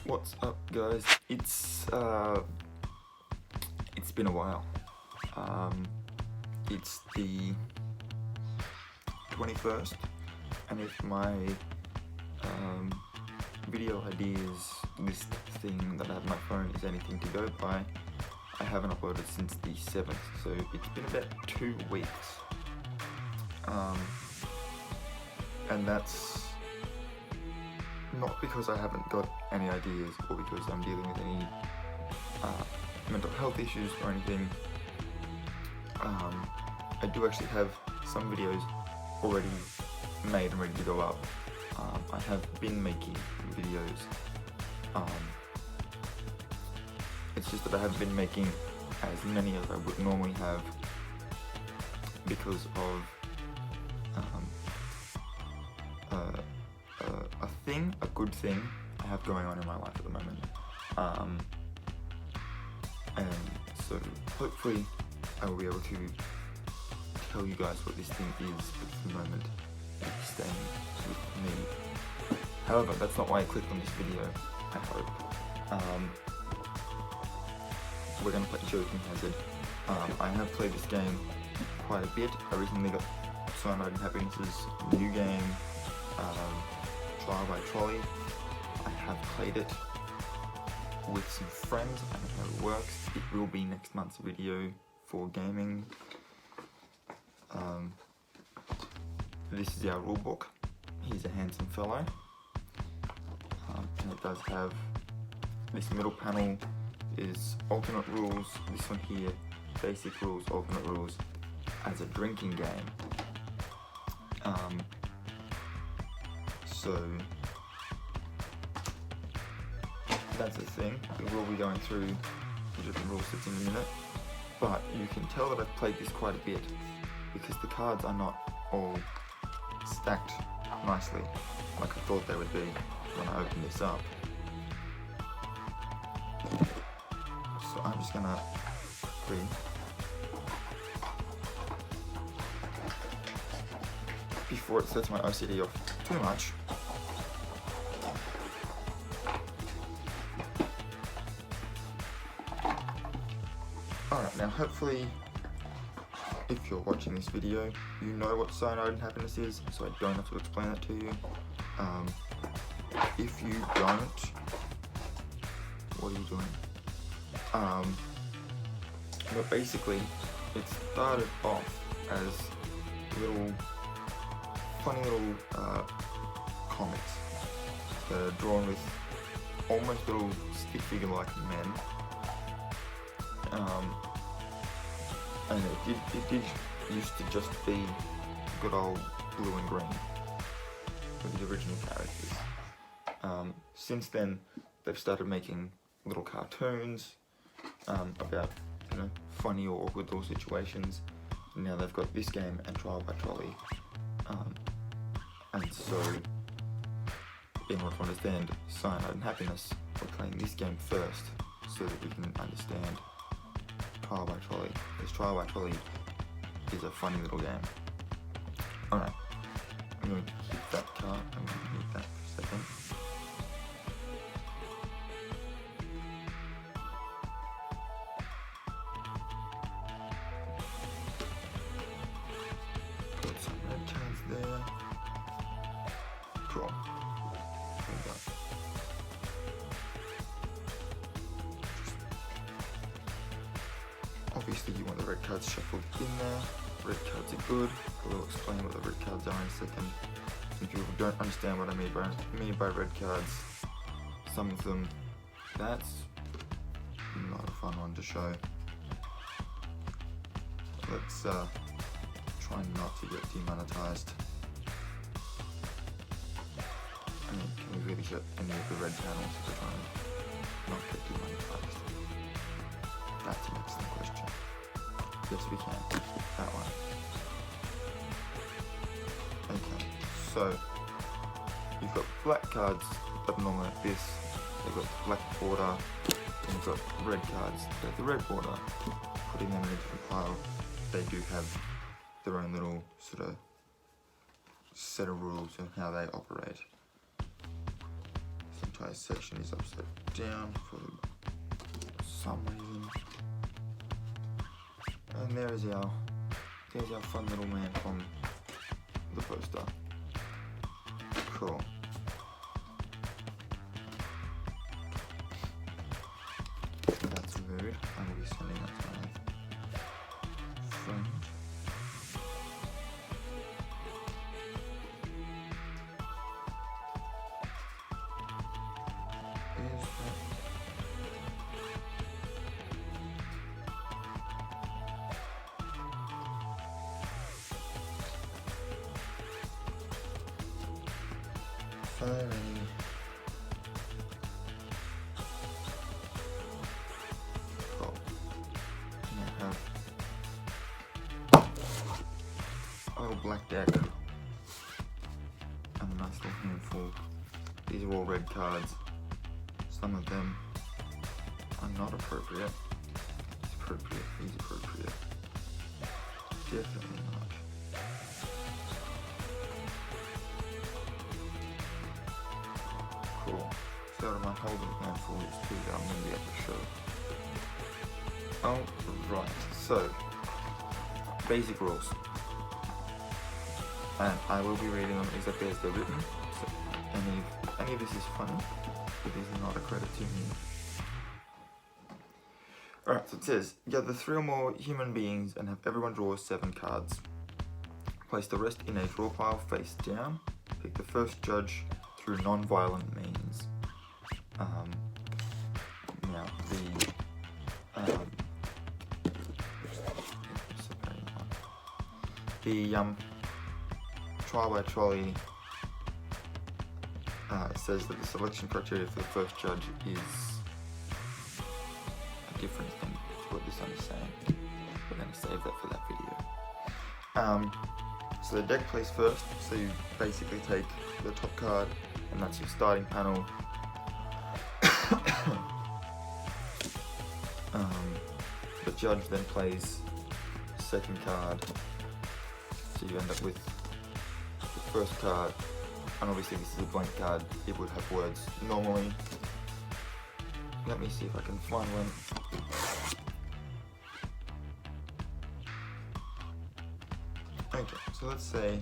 What's up, guys? It's been a while. It's the 21st, and if my video ideas list thing that I have on my phone is anything to go by, I haven't uploaded since the 7th, so it's been about 2 weeks. And that's not because I haven't got any ideas or because I'm dealing with any mental health issues or anything. I do actually have some videos already made and ready to go up. I have been making videos. It's just that I haven't been making as many as I would normally have because of a good thing I have going on in my life at the moment. And so hopefully I will be able to tell you guys what this thing is at the moment and staying with me. However, that's not why I clicked on this video, I hope. We're going to play Joking Hazard. I have played this game quite a bit. I recently got Cyanide and Happiness's new game, Trial by Trolley. I have played it with some friends. I don't know how it works. It will be next month's video for gaming. This is our rulebook. He's a handsome fellow. And it does have this middle panel is alternate rules. This one here, basic rules, alternate rules as a drinking game. So that's the thing. We will be going through the different rule sets in a minute, but you can tell that I've played this quite a bit because the cards are not all stacked nicely like I thought they would be when I open this up. So I'm just gonna quickly before it sets my OCD off too much. Alright, now hopefully if you're watching this video, you know what Cyanide and Happiness is, so I don't have to explain that to you. If you don't, what are you doing? But basically, it started off as funny little comics that are drawn with almost little stick figure-like men. And it did used to just be good old blue and green with the original characters. Since then, they've started making little cartoons about funny or awkward little situations. And now they've got this game and Trial by Trolley. And so, in order to understand Cyanide and Happiness, we're playing this game first so that we can understand Trial by Trolley, because Trial by Trolley is a funny little game. Alright, I'm going to hit that card, I'm going to hit that for a second. Put some red cards there. Cool. There we go. Obviously you want the red cards shuffled in there. Red cards are good. I will explain what the red cards are in a second. If you don't understand what I mean by red cards, some of them, that's not a fun one to show. Let's try not to get demonetized. I mean, can we really show any of the red panels if we're trying to not get demonetized? That's an excellent question. Yes, we can. That one. Okay, so you've got black cards that are normally like this. They've got the black border, and you've got red cards that have the red border. Putting them in a different pile, they do have their own little sort of set of rules on how they operate. So entire section is upside down for some reason. And there's our fun little man from the poster. Cool. That's rude. I will be sending that to my friend. Finally. Cool. Now have a little black deck and a nice little handful. These are all red cards. Some of them are not appropriate. It's appropriate. These appropriate. Definitely not. Cool. So out of my holding handful is two that I'm going to be able to show. Alright, so basic rules. And I will be reading them exactly as they're written. So any of this is funny, it is not a credit to me. Alright, so it says, gather 3 or more human beings and have everyone draw 7 cards. Place the rest in a draw pile face down. Pick the first judge through non-violent means. Now the trial by trolley says that the selection criteria for the first judge is a different thing to what this one is saying. We're going to save that for that video. So the deck plays first, so you basically take the top card, and that's your starting panel. The judge then plays the second card, so you end up with the first card, and obviously this is a blank card, it would have words normally. Let me see if I can find one. Okay, so let's say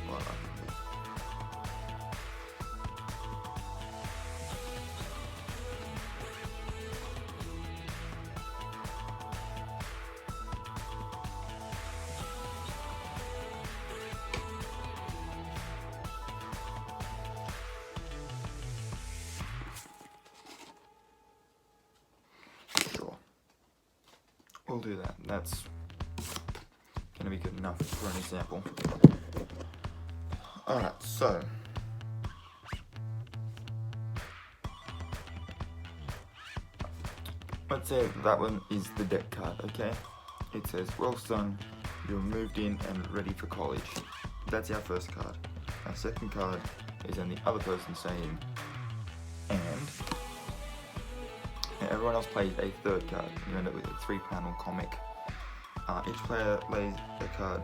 what I can do. Sure. We'll do that. That's gonna be good enough for an example. Alright, so let's say that one is the deck card, okay? It says, well son, you're moved in and ready for college. That's our first card. Our second card is then the other person saying, and everyone else plays a third card. You end up with a 3-panel comic. Each player lays a card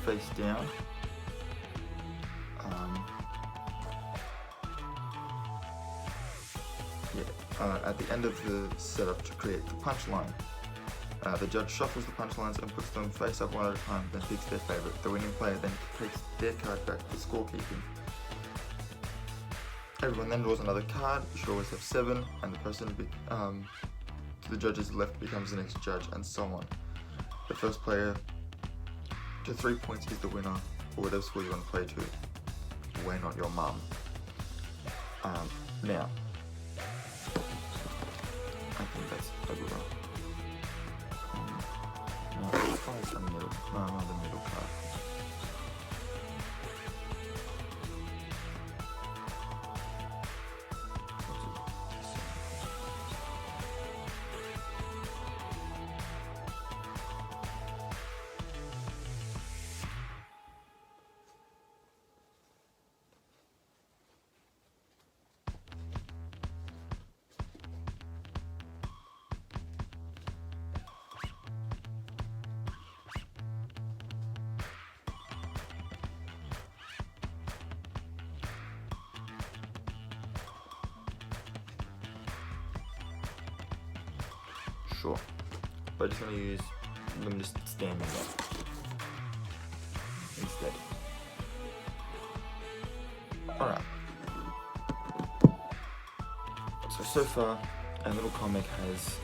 face down. At the end of the setup to create the punchline. The judge shuffles the punchlines and puts them face up one at a time, then picks their favourite. The winning player then takes their card back for scorekeeping. Everyone then draws another card. You should always have 7, and the person to the judge's left becomes the next judge, and so on. The first player to 3 points is the winner, or whatever score you want to play to. We're not your mum. Now, I think that's a good one. No, let's try some middle. No, not the middle card. sure. But I'm just going to use them just standing there instead. Alright. So far, our little comic has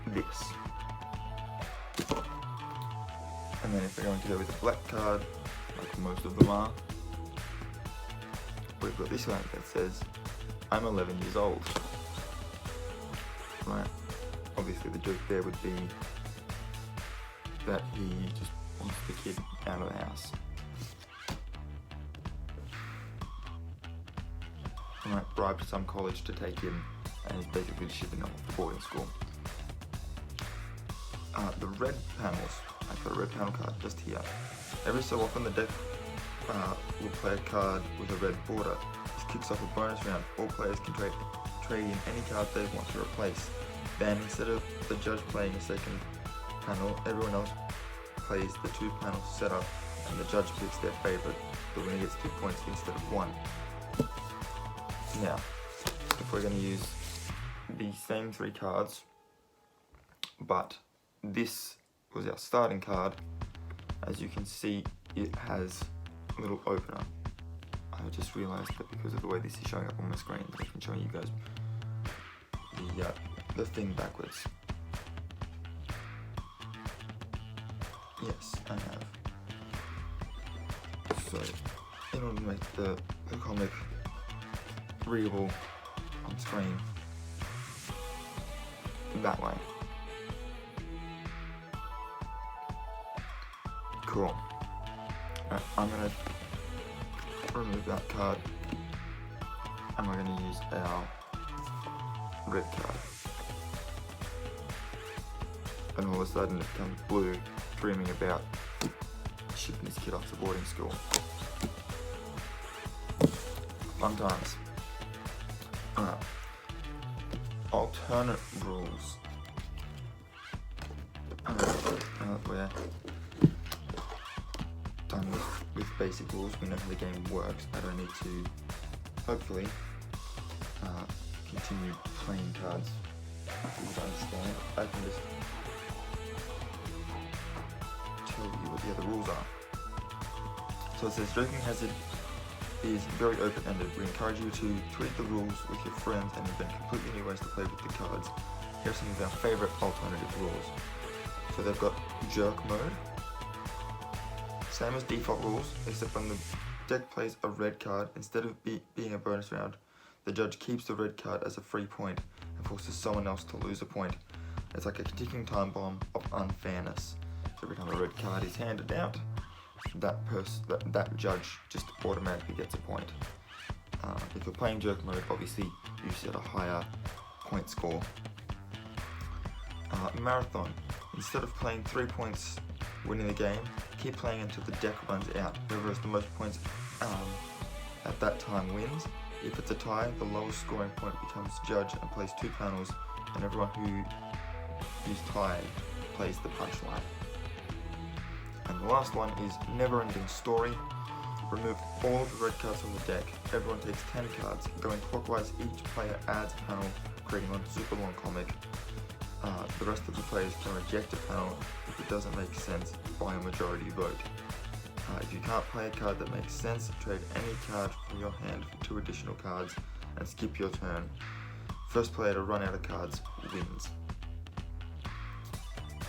this. And then if we're going to go with a black card, like most of them are, we've got this one that says, I'm 11 years old. Right? Obviously the joke there would be that he just wants the kid out of the house. Right, bribed some college to take him, and he's basically shipping him off to boarding school. The red panels, I've got a red panel card just here. Every so often the deck will play a card with a red border. This kicks off a bonus round. All players can trade in any card they want to replace. Then instead of the judge playing a second panel, everyone else plays the 2 panel setup, and the judge picks their favourite. The winner gets 2 points instead of 1. Now, if we're going to use the same 3 cards, but this was our starting card, as you can see, it has a little opener. I just realised that because of the way this is showing up on my screen, I can show you guys the thing backwards. Yes, I have. So, in order to make the comic readable on screen that way. Cool. Right, I'm gonna remove that card, and we're gonna use our red card. And all of a sudden it becomes blue, dreaming about shipping his kid off to boarding school. Fun times. Alright. Alternate rules. We're done with basic rules. We know how the game works. I don't need to, hopefully, continue playing cards. You would understand. I can just tell you what the other rules are. So it says Joking Hazard is very open-ended. We encourage you to tweak the rules with your friends and invent completely new ways to play with the cards. Here are some of our favourite alternative rules. So they've got Jerk Mode. Same as default rules, except when the deck plays a red card, instead of being a bonus round, the judge keeps the red card as a free point and forces someone else to lose a point. It's like a ticking time bomb of unfairness. So every time a red card is handed out, that judge just automatically gets a point. If you're playing Jerk Mode, obviously you set a higher point score. Marathon. Instead of playing 3 points winning the game, keep playing until the deck runs out. Whoever has the most points at that time wins. If it's a tie, the lowest scoring point becomes judge and plays 2 panels, and everyone who is tied plays the punchline. And the last one is Never Ending Story. Remove all of the red cards from the deck. Everyone takes 10 cards. Going clockwise, each player adds a panel, creating one super long comic. The rest of the players can reject a panel if it doesn't make sense by a majority vote. If you can't play a card that makes sense, trade any card from your hand for 2 additional cards and skip your turn. First player to run out of cards wins.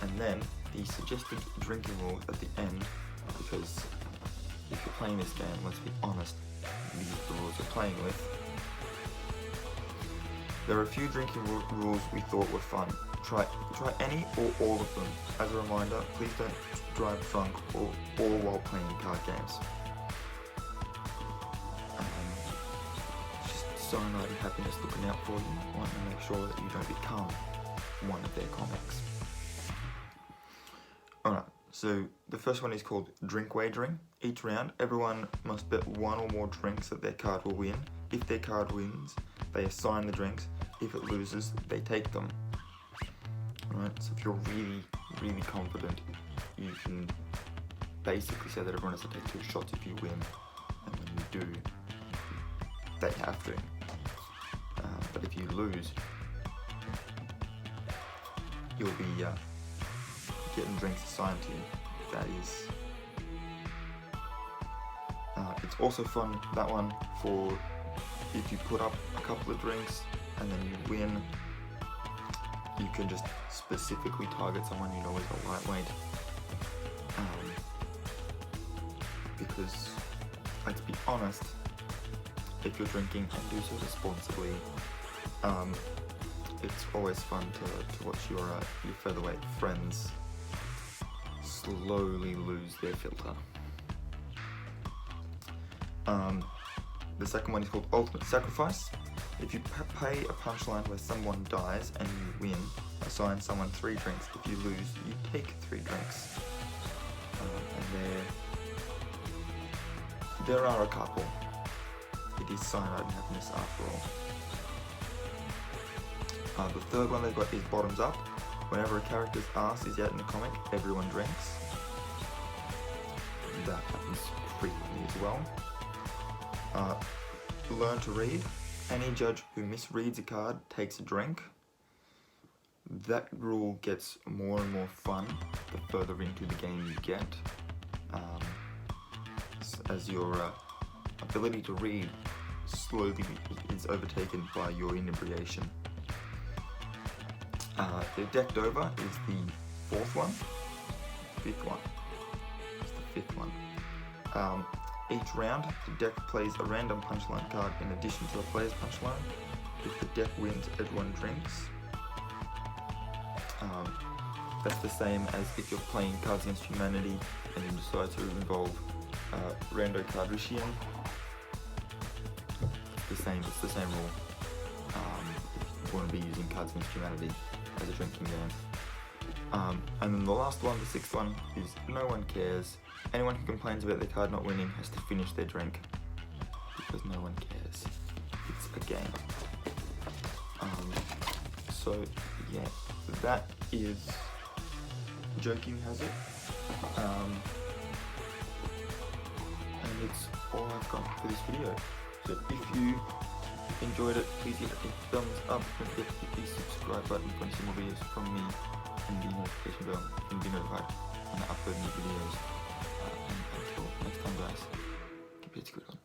And then the suggested drinking rules at the end, because if you're playing this game, let's be honest, these are the rules you're playing with. There are a few drinking rules we thought were fun. Try any or all of them. As a reminder, please don't drive drunk or while playing card games. Just cyanide and happiness looking out for you. Want to make sure that you don't become one of their comics. Alright, so the first one is called Drink Wagering. Each round, everyone must bet 1 or more drinks that their card will win. If their card wins, they assign the drinks. If it loses, they take them. Alright, so if you're really confident, you can basically say that everyone has to take 2 shots if you win, and when you do, they have to. But if you lose, you'll be getting drinks assigned to you. That is. It's also fun, that one, for if you put up a couple of drinks and then you win, you can just specifically target someone you know is a lightweight. Because, let's be honest, if you're drinking and do so responsibly, it's always fun to watch your featherweight friends slowly lose their filter. The second one is called Ultimate Sacrifice. If you pay a punchline where someone dies and you win, assign someone 3 drinks. If you lose, you take 3 drinks. And there are a couple. It is cyanide and happiness after all. The third one they've got is Bottoms Up. Whenever a character's ass is out in the comic, everyone drinks. That happens frequently as well. Learn to read. Any judge who misreads a card takes a drink. That rule gets more and more fun the further into the game you get, as your ability to read slowly is overtaken by your inebriation. The Decked Over is the 4th one. 5th one. It's the 5th one. Each round, the deck plays a random punchline card in addition to the player's punchline. If the deck wins, everyone drinks. That's the same as if you're playing Cards Against Humanity and you decide to involve Rando Cardrician. It's the same rule. If you want to be using Cards Against Humanity as a drinking game. And then the last one, the 6th one, is No One Cares. Anyone who complains about their card not winning has to finish their drink, because no one cares. It's a game. So yeah, that is Joking Hazard. And it's all I've got for this video. So if you enjoyed it, please hit a thumbs up. Don't forget to hit the subscribe button for any more videos from me, and the notification bell and be notified when I upload new videos. And until next time, guys, keep it good on.